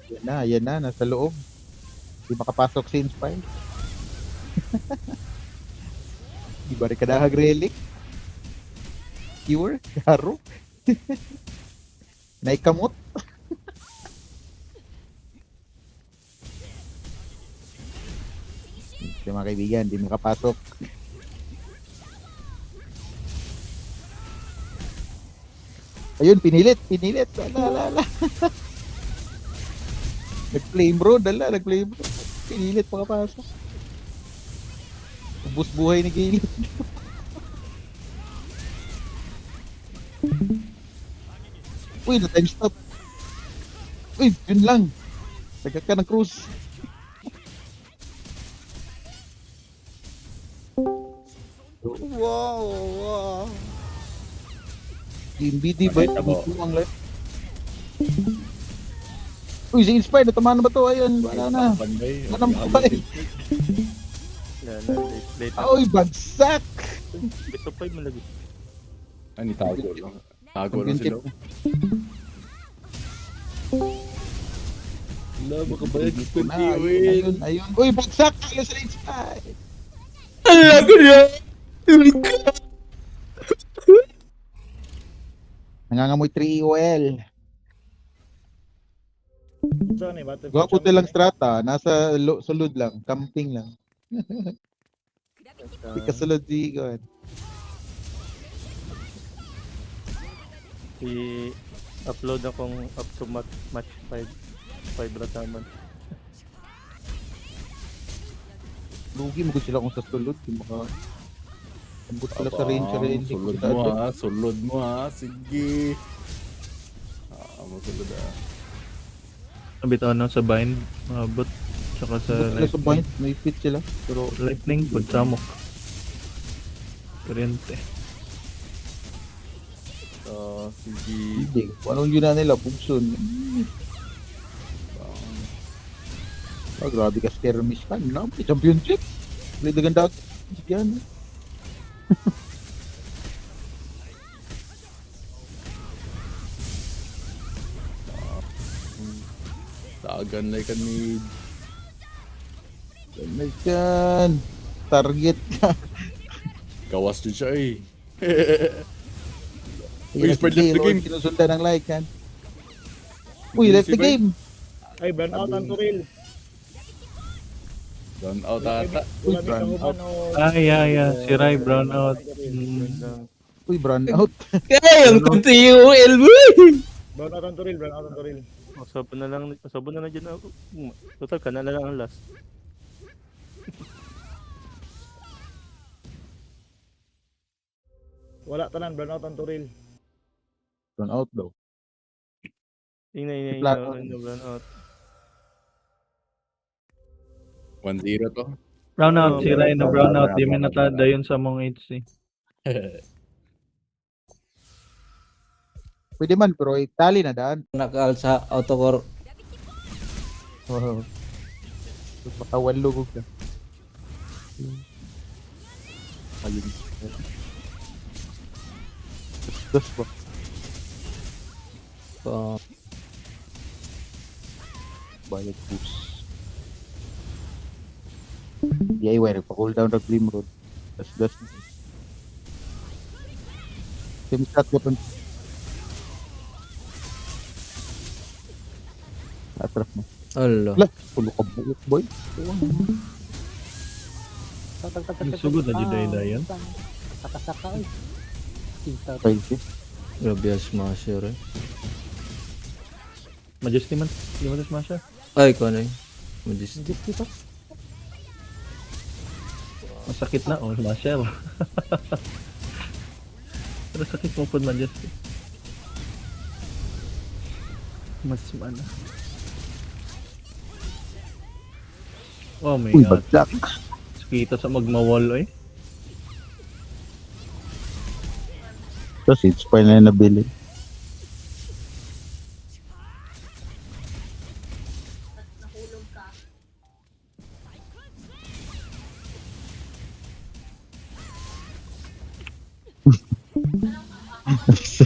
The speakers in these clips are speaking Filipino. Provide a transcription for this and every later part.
Yan na, nasa loob. Di makapasok si Inspire. Di ba rin kadahag relic? Cure? Garo? Naikamot? Yung mga kaibigan, di makapasok. Ayun, pinilit. Ala. Nag-flame road, nag-flame road. Pinilit makapasok. Ubus buhay ni Gilid. Uy, na-time stop. Uy, yun lang. Sagad ka ng cruise. Wow. BD ba Pakita mo. yun? Ang life. Uy, si Inspire, natamaan na ba to? Ayun, wala na. Panday. Anong buhay? Late. Uy, bagsak! Ito pa yung malagi. Ani tago lang. Tago lang sila. Wala, baka ba yan? Ayun. Uy, bagsak! Ayun sa Inspire! Ala ko niya. Nangangamoy 3 EOL. Saan eh? Battle Gawa ko lang strata. Nasa sulod lang. Camping lang. Di kasulod si God. I-upload akong up to match 5 rataman. Lugi mo sila kung sa sulod. Di maka... Ambot sila sa range. Sulod mo ha. Sulod mo ha. Sige. Masulod ha. Bitaw na sa bind, mabot. Tsaka sa Ambot sila sa point. May fit sila. Pero... lightning, pagsamok. Kuryente. Sige. Hindi. Kung anong yun na nila. Pugson. Grabe ka skirmish ka. Championship. Play the ganda. Yan. Tagan na ka ni... Kan. Target ka. Gawas din siya eh. Uy, spread left the game. Kinusundan ng like kan. Uy, left the game. Ay, burnout ang turil. Run out ata. Wala may burn kahuban o... Yeah. Si Rai, brown out. Uy, brand out. Kaya yung TUL mo. Burnout ang turil, burnout ang turil. Sabon na lang dyan. Total ka na lang ang last. Wala tanan, burnout ang turil. Brand out daw. Tingnan Flat brown out. 1-0 to. Brown out, si Rai na brown out. Di man natada yun sa mong HC. Pwede man, pero tali na daan. Nakal sa autocore. Oh. Matawan lugog ka. Ayun. Dos ba? Bayad boost. Yay, wala pa cool down ng Glim Road. Das. Simsat ko pun. Atras mo. Ala. Lah, pulo ka buot, boy. Sugod na dyan dayan. Saka-saka eh. Crazy. Grabe ang smasher eh. Majesty man. Hindi mo na smash. Ay, kung ano yun. Majesty. Masakit na. Oh, smasher. Pero sakit mo po Majesty. Mas mana. Oh my Uy, god. bagsak. Kita sa magmawall eh. Tapos it's pa na nabili.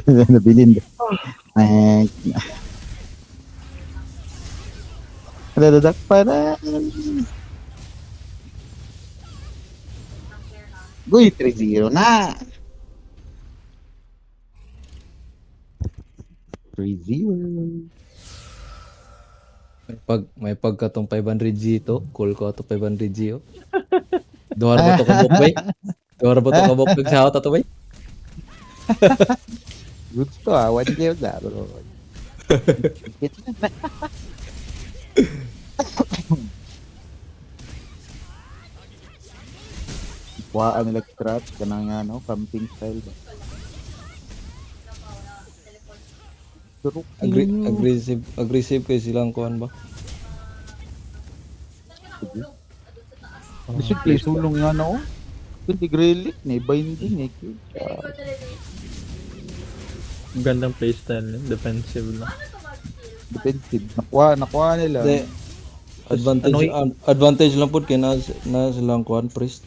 Nabilin. Dadadak pa na. Uy, 3-0 na. 3-0. May pagkatong 500 G to. Cool ko ato 500 G oh. Duhar ba to kabok bay? Duhar ba to kabok nagsahot ato bay? Gusto ah, 1K na bro. Kuhaan nila trap kanang ano, camping style ba. Pero Aggressive kay silang kuan ba? Bisig kay sulong nga no. Hindi grelik ni binding eh. Gandang playstyle, defensive lang. Defensive. Nakuha nila. De, advantage lang pud kay na silang kuan priest.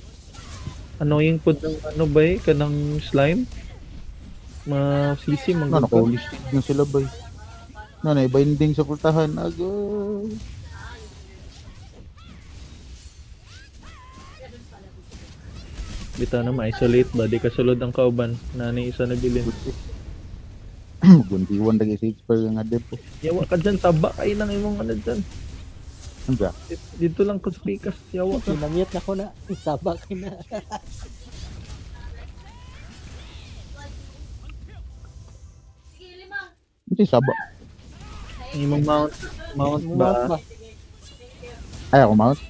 Annoying po ng ano ba eh, kanang slime? Masisi, Ano, manggagawin. naka-holistic na sila ba? Ano, binding sa pultahan. Agad. Bita na ma-isolate ba? Di kasulod ang kauban na ni isa na bilin. Gundiwan lagi sa Hitchper nga depo. Yawa ka dyan, taba kayo ng imong ano dyan. Ano ba? Dito lang ko sa pikas, yawa ka. Sinamute na ko na. Sabak na. Hindi saba. Ang imong mount ba? Ba? Ay, ako mount.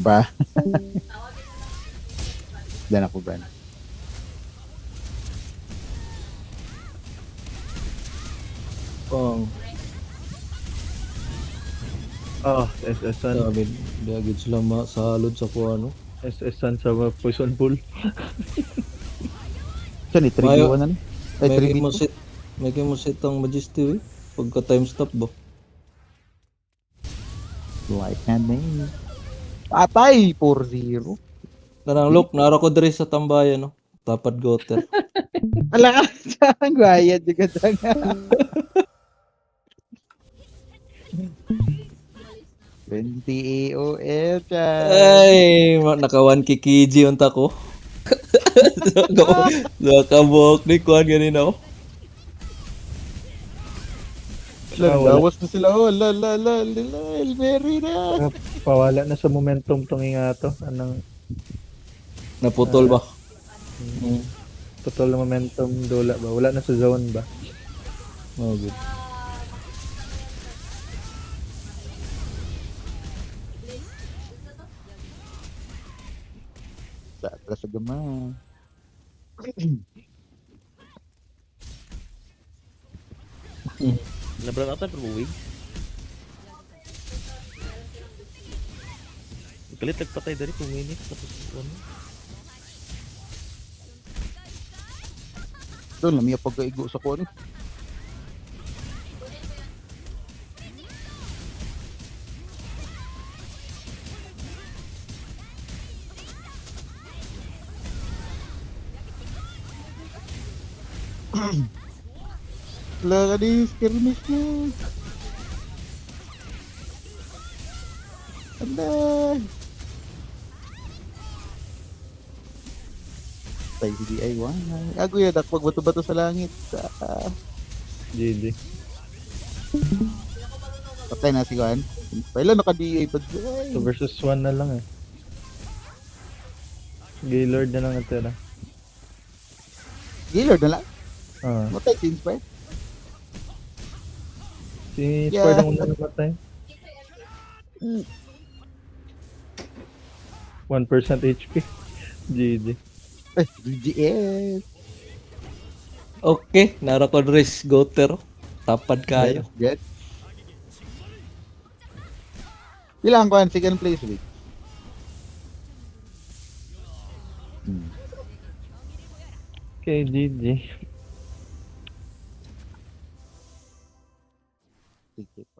Ba? Dan ako ba? Pang SS-an. sabi diagid sila masalod sa kuan no. SS-an sa poison pool. Siya ni 3v1 na ni. Ay, May mo set ang majesty eh. Pagka time stop ba? Like na name. Patay! 4-0. Kanang look, nara ko diri sa tambayan no. Tapad goter. Ala ka! Saan bayad juga tanga. 20 AOL chan. Ay, naka 1 kikiji unta ko. Nakabok ni kuan ganina oh. Lawas na sila. Oh, Elmery na. Pawala na sa momentum tong nga to. Anong Naputol ba? total na momentum dula ba? Wala na sa zone ba? Oh, good. Sa gama. Nabran ata pero buwig. Kalit nagpatay dari 2 minutes tapos ano. Doon, lamiya pagkaigo sa kuwan. Wala ka di, skirmish na. Anday. Tayo si DIY. Ako yan, dakpag bato-bato sa langit. GG. Patay na si Juan. Pailan naka-DA pa dyan. 2 versus 1 na lang eh. Gaylord na lang natira. Gaylord na lang. Ah, Matay si Inspire. si Yeah. Spard ang una namatay. 1% HP. GG. Ay, GGS. Okay, nara ko dres goter. Tapad kayo. Get. Ilang Juan, second place week. Okay, GG. Sige.